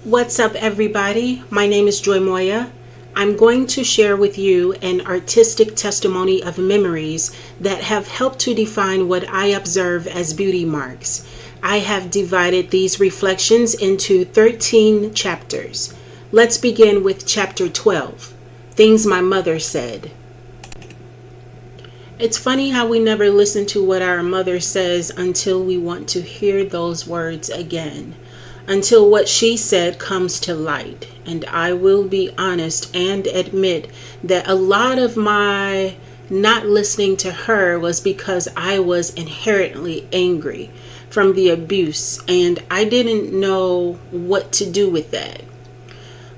What's up, everybody? My name is Joy Moya. I'm going to share with you an artistic testimony of memories that have helped to define what I observe as beauty marks. I have divided these reflections into 13 chapters. Let's begin with chapter 12, Things My Mother Said. It's funny how we never listen to what our mother says until we want to hear those words again. Until what she said comes to light. And I will be honest and admit that a lot of my not listening to her was because I was inherently angry from the abuse, and I didn't know what to do with that.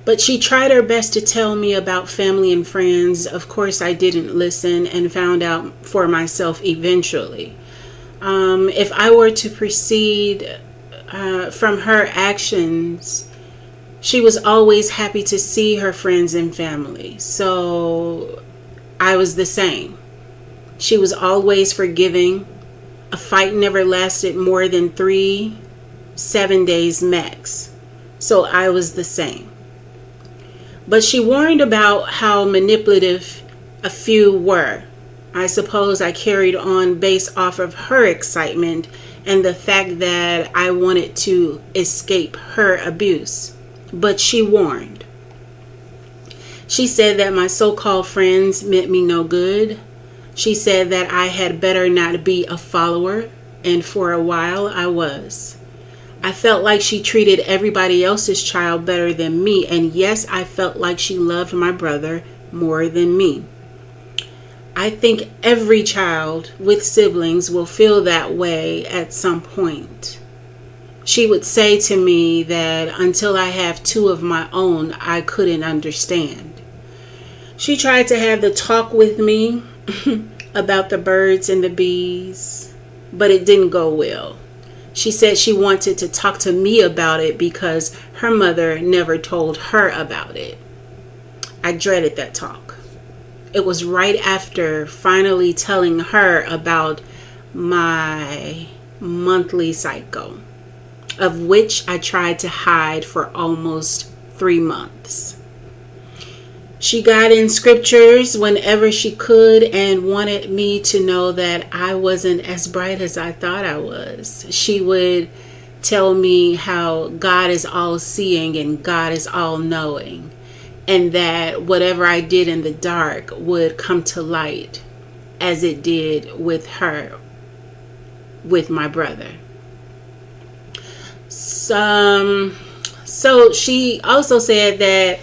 But she tried her best to tell me about family and friends. Of course, I didn't listen and found out for myself eventually. If I were to proceed from her actions, she was always happy to see her friends and family. So I was the same. She was always forgiving. A fight never lasted more than 7 days max. So I was the same. But she warned about how manipulative a few were. I suppose I carried on based off of her excitement and the fact that I wanted to escape her abuse. But she warned. She said that my so-called friends meant me no good. She said that I had better not be a follower, and for a while I was. I felt like she treated everybody else's child better than me, and yes, I felt like she loved my brother more than me. I think every child with siblings will feel that way at some point. She would say to me that until I have 2 of my own, I couldn't understand. She tried to have the talk with me about the birds and the bees, but it didn't go well. She said she wanted to talk to me about it because her mother never told her about it. I dreaded that talk. It was right after finally telling her about my monthly cycle, of which I tried to hide for almost 3 months. She got in scriptures whenever she could and wanted me to know that I wasn't as bright as I thought I was. She would tell me how God is all seeing and God is all knowing, and that whatever I did in the dark would come to light as it did with her, with my brother. So she also said that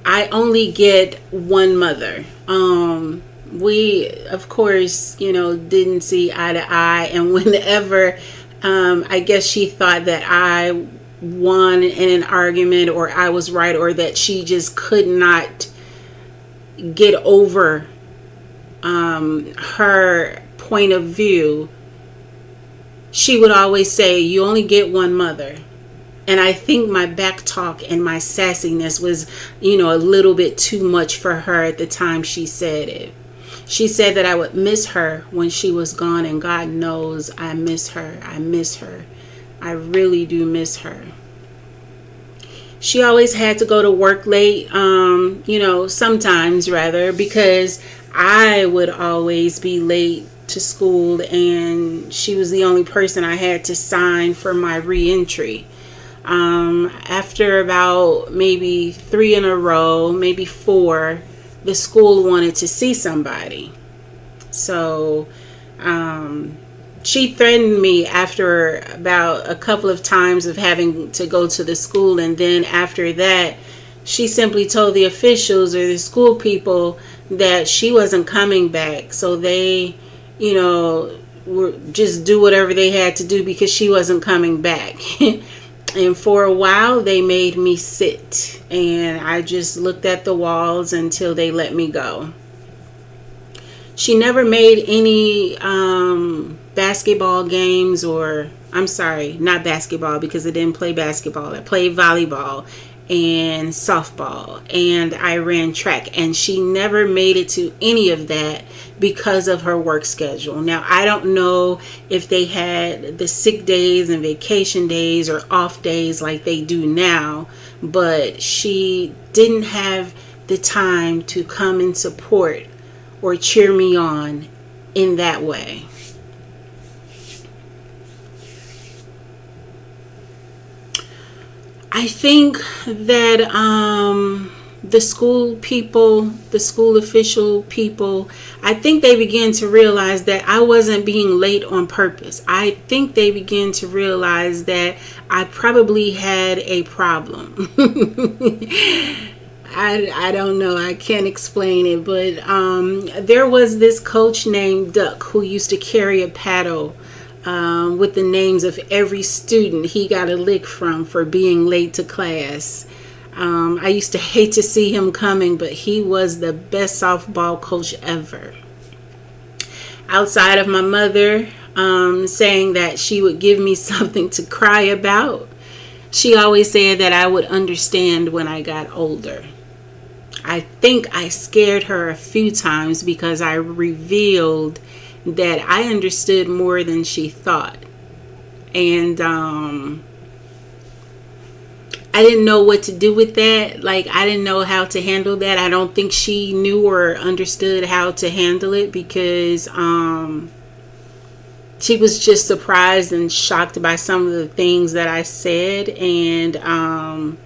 I only get one mother. We, of course, didn't see eye to eye. And whenever, I guess she thought that I won in an argument or I was right, or that she just could not get over her point of view, she would always say, "You only get one mother." And I think my back talk and my sassiness was, a little bit too much for her at the time she said it. She said that I would miss her when she was gone, and God knows I miss her. I miss her. I really do miss her. She always had to go to work late, sometimes rather, because I would always be late to school, and she was the only person I had to sign for my re-entry. After about maybe 3 in a row, maybe 4, the school wanted to see somebody. So she threatened me after about a couple of times of having to go to the school, and then after that she simply told the officials or the school people that she wasn't coming back, so they were just do whatever they had to do because she wasn't coming back. And for a while they made me sit, and I just looked at the walls until they let me go. She never made any basketball games, or I'm sorry, not basketball, because I didn't play basketball. I played volleyball, and softball, and I ran track, and she never made it to any of that because of her work schedule. Now, I don't know if they had the sick days and vacation days or off days like they do now, but she didn't have the time to come and support or cheer me on in that way. I think that the school people, the school official people, I think they began to realize that I wasn't being late on purpose. I think they began to realize that I probably had a problem. I don't know. I can't explain it. But there was this coach named Duck who used to carry a paddle with the names of every student he got a lick from for being late to class. I used to hate to see him coming, but he was the best softball coach ever. Outside of my mother saying that she would give me something to cry about, she always said that I would understand when I got older. I think I scared her a few times because I revealed that I understood more than she thought. And I didn't know what to do with that. Like, I didn't know how to handle that. I don't think she knew or understood how to handle it because she was just surprised and shocked by some of the things that I said. And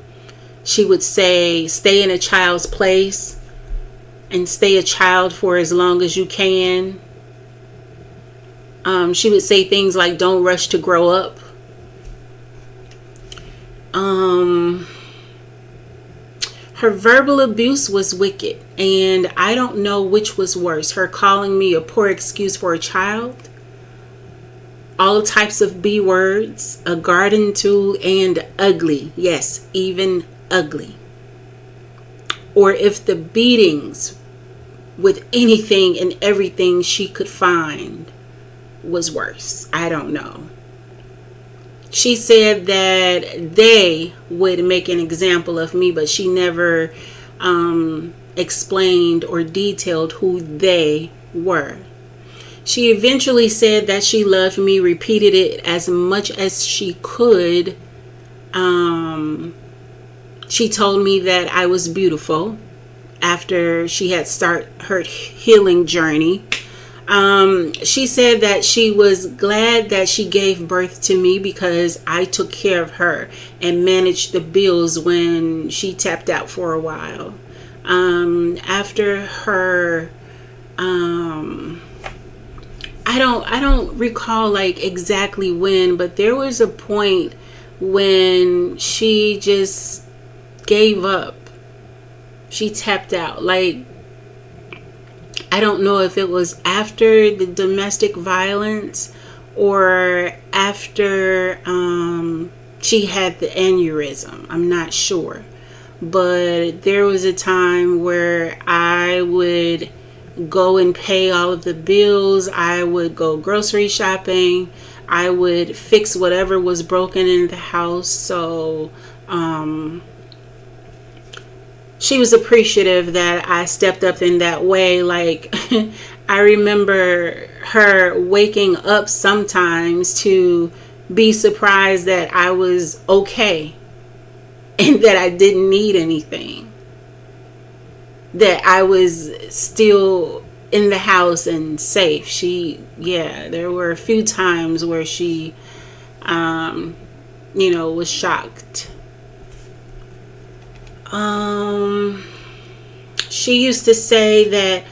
she would say, stay in a child's place and stay a child for as long as you can. She would say things like, don't rush to grow up. Her verbal abuse was wicked, and I don't know which was worse. Her calling me a poor excuse for a child, all types of B words, a garden tool, and ugly. Yes, even ugly. Or if the beatings with anything and everything she could find was worse. I don't know. She said that they would make an example of me, but she never explained or detailed who they were. She eventually said that she loved me, repeated it as much as she could. She told me that I was beautiful after she had started her healing journey. She said that she was glad that she gave birth to me because I took care of her and managed the bills when she tapped out for a while. After her, I don't recall like exactly when, but there was a point when she just gave up. She tapped out. Like, I don't know if it was after the domestic violence or after she had the aneurysm. I'm not sure. But there was a time where I would go and pay all of the bills. I would go grocery shopping. I would fix whatever was broken in the house. So she was appreciative that I stepped up in that way. Like, I remember her waking up sometimes to be surprised that I was okay and that I didn't need anything, that I was still in the house and safe. There were a few times where she, was shocked. She used to say that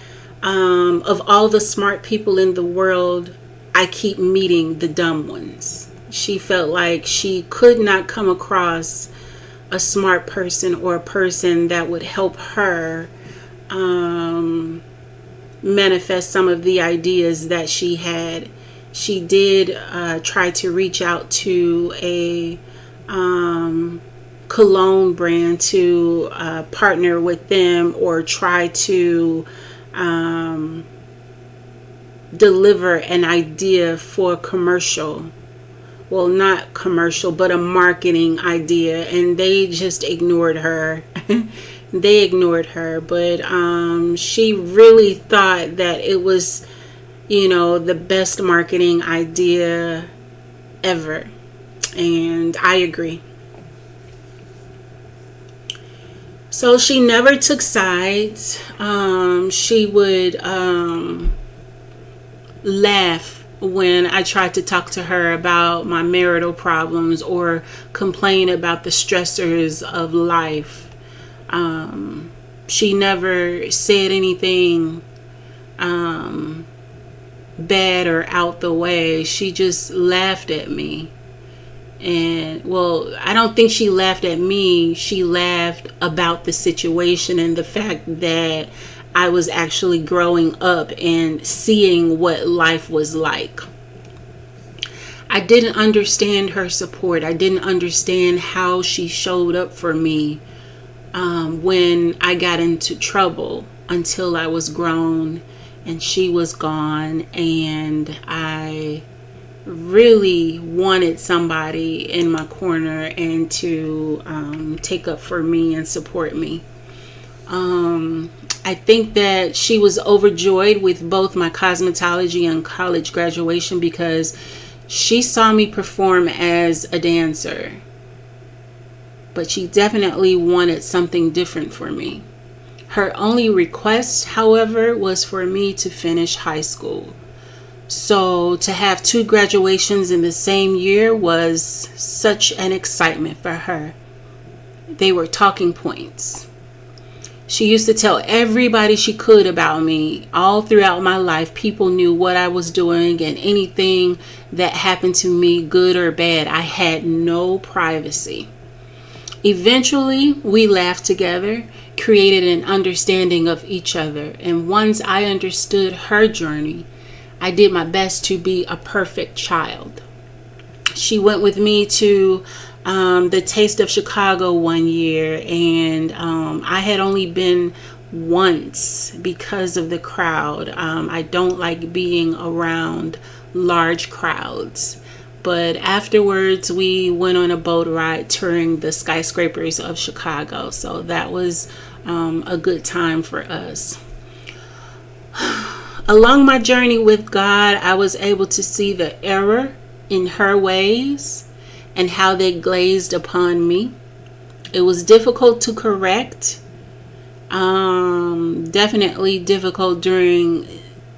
of all the smart people in the world, I keep meeting the dumb ones. She felt like she could not come across a smart person or a person that would help her manifest some of the ideas that she had. She did try to reach out to a cologne brand to partner with them or try to deliver an idea for a commercial well, not commercial, but a marketing idea, and they just ignored her. They ignored her, but she really thought that it was, the best marketing idea ever. And I agree. So she never took sides. She would laugh when I tried to talk to her about my marital problems or complain about the stressors of life. She never said anything bad or out the way. She just laughed at me. And well, I don't think she laughed at me. She laughed about the situation and the fact that I was actually growing up and seeing what life was like. I didn't understand her support. I didn't understand how she showed up for me when I got into trouble until I was grown and she was gone, and I really wanted somebody in my corner and to take up for me and support me. I think that she was overjoyed with both my cosmetology and college graduation because she saw me perform as a dancer. But she definitely wanted something different for me. Her only request, however, was for me to finish high school. So to have 2 graduations in the same year was such an excitement for her. They were talking points. She used to tell everybody she could about me. All throughout my life, people knew what I was doing, and anything that happened to me, good or bad, I had no privacy. Eventually, we laughed together, created an understanding of each other, and once I understood her journey, I did my best to be a perfect child. She went with me to the Taste of Chicago one year, and I had only been once because of the crowd. I don't like being around large crowds. But afterwards, we went on a boat ride touring the skyscrapers of Chicago. So that was a good time for us. Along my journey with God, I was able to see the error in her ways and how they glazed upon me. It was difficult to correct. Definitely difficult during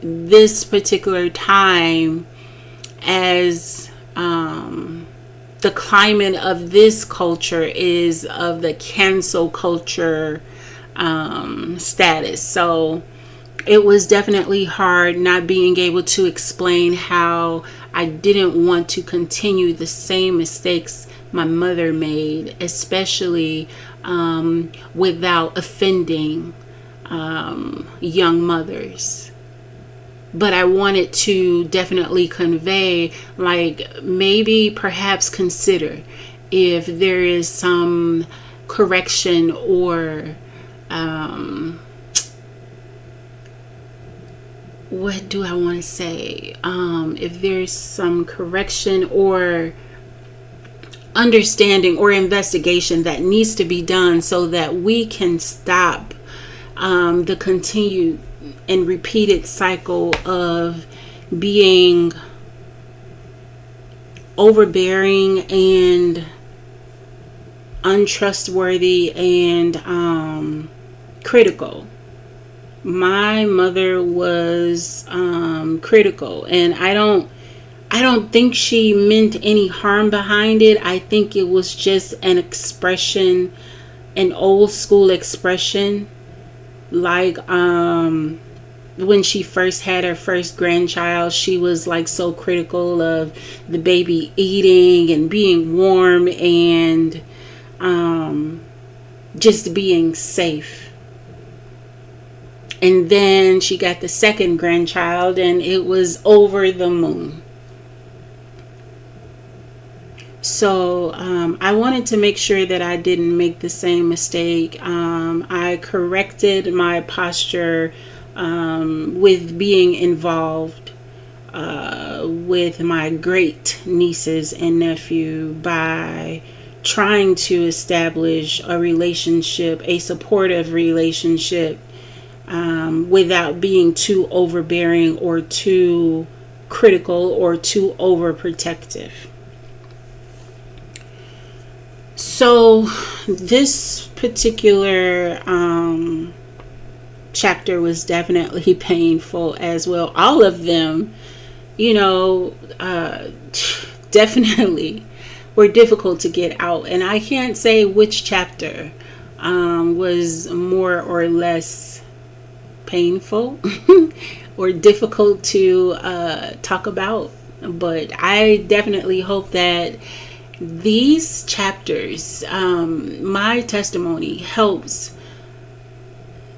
this particular time, as the climate of this culture is of the cancel culture status. So it was definitely hard not being able to explain how I didn't want to continue the same mistakes my mother made, especially without offending young mothers. But I wanted to definitely convey, like, maybe perhaps consider if there is some correction or what do I want to say? If there's some correction or understanding or investigation that needs to be done so that we can stop the continued and repeated cycle of being overbearing and untrustworthy and critical. My mother was critical, and I don't think she meant any harm behind it. I think it was just an expression, an old school expression, like when she first had her first grandchild, she was like so critical of the baby eating and being warm and just being safe. And then she got the second grandchild and it was over the moon. So I wanted to make sure that I didn't make the same mistake. I corrected my posture with being involved with my great nieces and nephew by trying to establish a relationship, a supportive relationship, without being too overbearing or too critical or too overprotective. So this particular chapter was definitely painful as well. All of them, definitely were difficult to get out. And I can't say which chapter was more or less painful or difficult to talk about. But I definitely hope that these chapters, my testimony, helps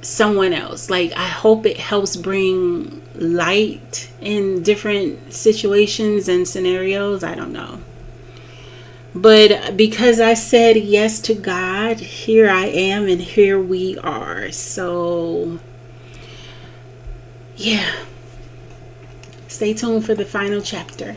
someone else. Like, I hope it helps bring light in different situations and scenarios. I don't know. But because I said yes to God, here I am and here we are. So, yeah. Stay tuned for the final chapter.